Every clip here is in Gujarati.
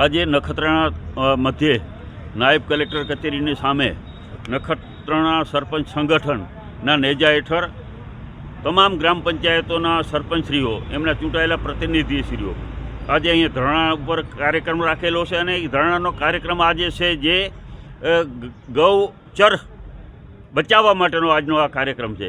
આજે નખત્રાણા મધ્યે નાયબ કલેક્ટર કચેરીની સામે નખત્રાણા સરપંચ સંગઠનના નેજા હેઠળ તમામ ગ્રામ પંચાયતોના સરપંચશ્રીઓ, એમના ચૂંટાયેલા પ્રતિનિધિશ્રીઓ આજે અહીંયા ધરણા ઉપર કાર્યક્રમ રાખેલો છે. અને એ ધરણાનો કાર્યક્રમ આજે છે જે ગૌચર બચાવવા માટેનો આજનો આ કાર્યક્રમ છે.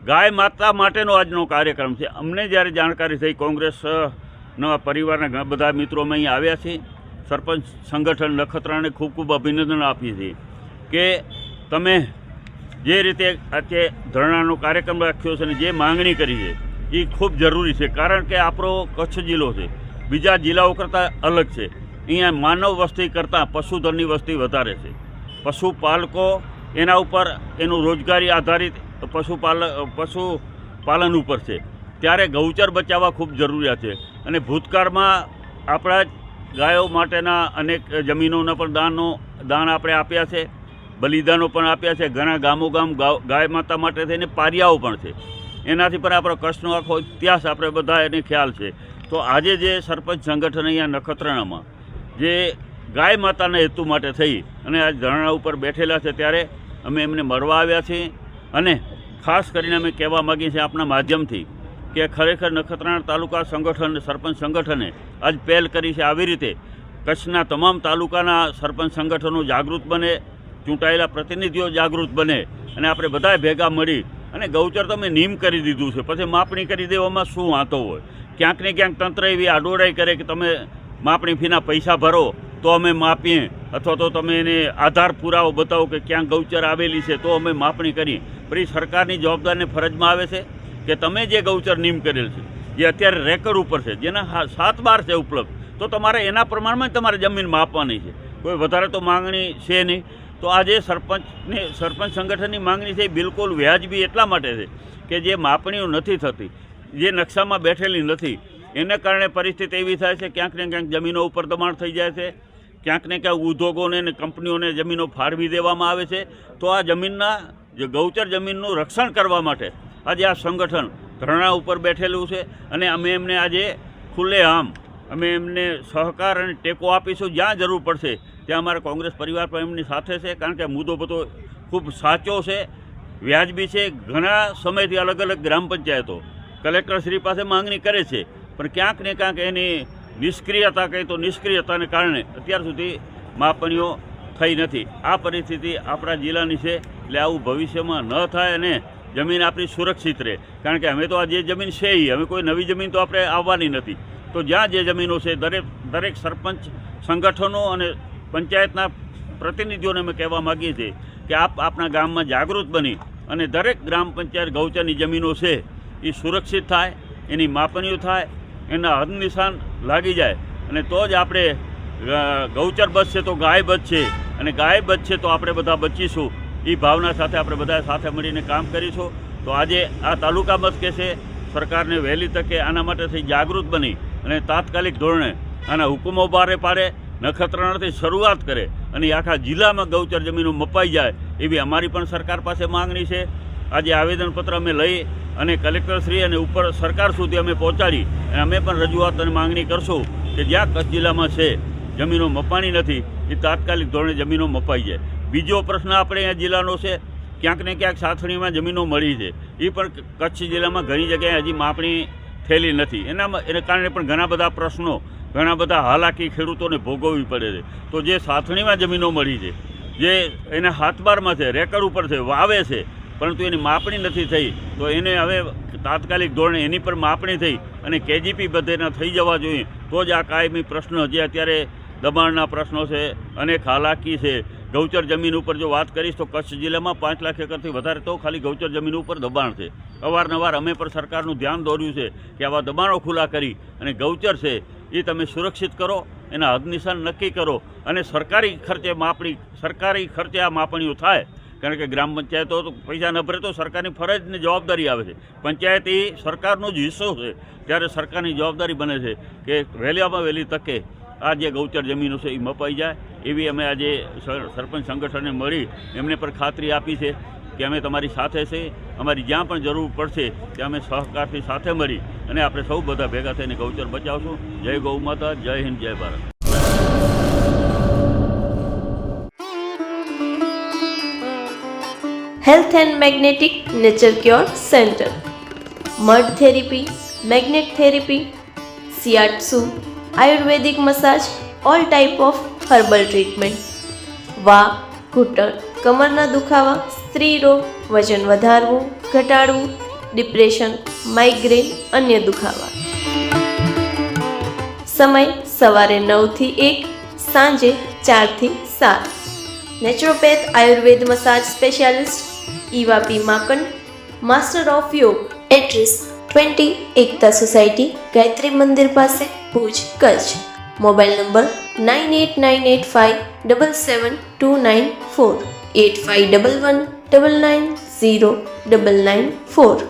ગાય માતા માટેનો આજનો કાર્યક્રમ છે. અમને જ્યારે જાણકારી થઈ, કોંગ્રેસના પરિવારના ઘણા બધા મિત્રો અમે અહીં આવ્યા છીએ. સરપંચ સંગઠન નખત્રાણાને ખૂબ ખૂબ અભિનંદન આપીએ છીએ કે તમે જે રીતે આજે ધરણાનો કાર્યક્રમ રાખ્યો છે અને જે માંગણી કરી છે એ ખૂબ જરૂરી છે. કારણ કે આપણો કચ્છ જિલ્લો છે, બીજા જિલ્લાઓ કરતાં અલગ છે. અહીંયા માનવ વસ્તી કરતાં પશુધનની વસ્તી વધારે છે. પશુપાલકો એના ઉપર એનું રોજગારી આધારિત પશુપાલન ઉપર છે. ત્યારે ગૌચર બચાવવા ખૂબ જરૂરિયાત છે. અને ભૂતકાળમાં આપણા ગાયો માટેના અનેક જમીનોના પણ દાન આપણે આપ્યા છે, બલિદાનો પણ આપ્યા છે. ઘણા ગામો ગાય માતા માટે થઈને પારિયાઓ પણ છે. એનાથી પણ આપણો કચ્છનો આખો ઇતિહાસ આપણે બધા એને ખ્યાલ છે. તો આજે જે સરપંચ સંગઠન અહીંયા નખત્રાણામાં જે ગાય માતાના હેતુ માટે થઈ અને આ ધરણા ઉપર બેઠેલા છે, ત્યારે અમે એમને મળવા આવ્યા છીએ. અને ખાસ કરીને અમે કહેવા માગીએ છીએ આપના માધ્યમથી કે ખરેખર નખત્રાણા તાલુકા સંગઠન, સરપંચ સંગઠને આજ પહેલ કરી છે. આવી રીતે કચ્છના તમામ તાલુકાના સરપંચ સંગઠનો જાગૃત બને, ચૂંટાયેલા પ્રતિનિધિઓ જાગૃત બને અને આપણે બધાએ ભેગા મળી અને ગૌચર તમે નિયમ કરી દીધું છે, પછી માપણી કરી દેવામાં શું વાંધો હોય? ક્યાંક ને ક્યાંક તંત્ર એવી આડોડાઈ કરે કે તમે માપણી ફીના પૈસા ભરો તો અમે માપીએ, અથવા તો તમે એને આધાર પુરાવો બતાવો કે ક્યાંક ગૌચર આવેલી છે તો અમે માપણી કરીએ. પણ એ સરકારની જવાબદારીને ફરજમાં આવે છે કે તમે જે ગૌચર નિયમ કરેલ છે, જે અત્યારે રેકર્ડ ઉપર છે, જેના 7/12 છે ઉપલબ્ધ, તો તમારે એના પ્રમાણમાં જ તમારે જમીન માપવાની છે. કોઈ વધારે તો માંગણી છે નહીં. તો આજે સરપંચ સંગઠનની માંગણી છે એ બિલકુલ વ્યાજબી એટલા માટે છે કે જે માપણીઓ નથી થતી, જે નકશામાં બેઠેલી નથી, એને કારણે પરિસ્થિતિ એવી થાય છે ક્યાંક ને ક્યાંક જમીનો ઉપર દબાણ થઈ જાય છે, ક્યાંક ને ક્યાંક ઉદ્યોગોને અને કંપનીઓને જમીનો ફાળવી દેવામાં આવે છે. તો આ જમીનના જે ગૌચર જમીનનું રક્ષણ કરવા માટે આજે આ સંગઠન ધરણા ઉપર બેઠેલું છે. અને અમે એમને આજે ખુલ્લેઆમ અમે એમને સહકાર અને ટેકો આપીશું. જ્યાં જરૂર પડશે ત્યાં અમારા કોંગ્રેસ પરિવાર પણ એમની સાથે છે. કારણ કે મુદ્દો બધો ખૂબ સાચો છે, વ્યાજબી છે. ઘણા સમયથી અલગ અલગ ગ્રામ પંચાયતો કલેક્ટરશ્રી પાસે માંગણી કરે છે, પણ ક્યાંક ને ક્યાંક એની નિષ્ક્રિયતા, કંઈ તો નિષ્ક્રિયતાને કારણે અત્યાર સુધી માપણીઓ થઈ નથી. આ પરિસ્થિતિ આપણા જિલ્લાની છે. એટલે આવું ભવિષ્યમાં ન થાય અને જમીન આપણી સુરક્ષિત રહે. કારણ કે અમે તો આ જે જમીન છે એ હવે કોઈ નવી જમીન તો આપણે આવવાની નથી. તો જ્યાં જે જમીનો છે દરેક સરપંચ સંગઠનો અને પંચાયતના પ્રતિનિધિઓને અમે કહેવા માગીએ છીએ કે આપના ગામમાં જાગૃત બની અને દરેક ગ્રામ પંચાયત ગૌચરની જમીનો છે એ સુરક્ષિત થાય, એની માપણીઓ થાય, એના હદ નિશાન લાગી જાય. અને તો જ આપણે ગૌચર બચશે તો ગાય બચશે, અને ગાય બચશે તો આપણે બધા બચીશું. એ ભાવના સાથે આપણે બધા સાથે મળીને કામ કરીશું. તો આજે આ તાલુકા મત કે છે સરકારને વહેલી તકે આના માટે થઈ જાગૃત બની અને તાત્કાલિક ધોરણે આના હુકમો બહાર પાડે, નખત્રાણાથી શરૂઆત કરે અને આખા જિલ્લામાં ગૌચર જમીનો મપાઈ જાય એવી અમારી પણ સરકાર પાસે માંગણી છે. આજે આવેદનપત્ર અમે લઈ અને કલેક્ટરશ્રી અને ઉપર સરકાર સુધી અમે પહોંચાડી અને અમે પણ રજૂઆત અને માંગણી કરશું કે જ્યાં કચ્છ જિલ્લામાં છે જમીનો મપાણી નથી એ તાત્કાલિક ધોરણે જમીનો મપાઈ જાય. બીજો પ્રશ્ન આપણે અહીંયા જિલ્લાનો છે, ક્યાંક ને ક્યાંક સાથણીમાં જમીનો મળી છે, એ પણ કચ્છ જિલ્લામાં ઘણી જગ્યાએ હજી માપણી થયેલી નથી. એને કારણે પણ ઘણા બધા પ્રશ્નો, ઘણા બધા હાલાકી ખેડૂતોને ભોગવવી પડે છે. તો જે સાથણીમાં જમીનો મળી છે, જે એના હાથબારમાં છે, રેકર્ડ ઉપર છે, વાવે છે, પરંતુ એની માપણી નથી થઈ, તો એને હવે તાત્કાલિક ધોરણે એની પર માપણી થઈ અને કેજીપી બધેના થઈ જવા જોઈએ. તો જ આ કાયમી પ્રશ્ન જે અત્યારે દબાણના પ્રશ્નો છે, અનેક હાલાકી છે. ગૌચર જમીન ઉપર જો વાત કરીશ તો કચ્છ જિલ્લામાં 5 લાખ એકરથી વધારે તો ખાલી ગૌચર જમીન ઉપર દબાણ છે. અવારનવાર અમે પણ સરકારનું ધ્યાન દોર્યું છે કે આવા દબાણો ખુલ્લા કરી અને ગૌચર છે એ તમે સુરક્ષિત કરો, એના હદ નિશાન નક્કી કરો અને સરકારી ખર્ચે આ માપણીઓ થાય. કારણ કે ગ્રામ પંચાયતો તો પૈસા ન ભરે તો સરકારની ફરજની જવાબદારી આવે છે. પંચાયત એ સરકારનો જ હિસ્સો છે, ત્યારે સરકારની જવાબદારી બને છે કે વહેલામાં વહેલી તકે આ જે ગૌચર જમીનો છે એ મપાઈ જાય. એવી અમે આજે સરપંચ સંગઠનને મળી એમને પણ ખાતરી આપી છે કે અમે તમારી સાથે છે, અમારી જ્યાં પણ જરૂર પડશે ત્યાં અમે સહકારથી સાથે મળી અને આપણે સૌ બધા ભેગા થઈને ગૌચર બચાવશું. જય ગૌ માતા, જય હિન્દ, જય Bharat. Health and magnetic nature cure centre, mud therapy, magnet therapy, shiatsu, ayurvedic massage, all type of herbal treatment, વા, ઘૂંટણ, કમરના દુખાવા, સ્ત્રી રોગ, વજન વધારવું, ઘટાડવું, ડિપ્રેશન, માઇગ્રેન, અન્ય દુખાવા. સમય સવારે 9 થી 1, સાંજે 4 થી 7. Naturopath Ayurveda massage specialist Eva P Makand, master of યોગ. એડ્રેસ 20 એકતા સોસાયટી, ગાયત્રી મંદિર પાસે, ભુજ, કચ્છ. Mobile number 9898577294, 8511990994.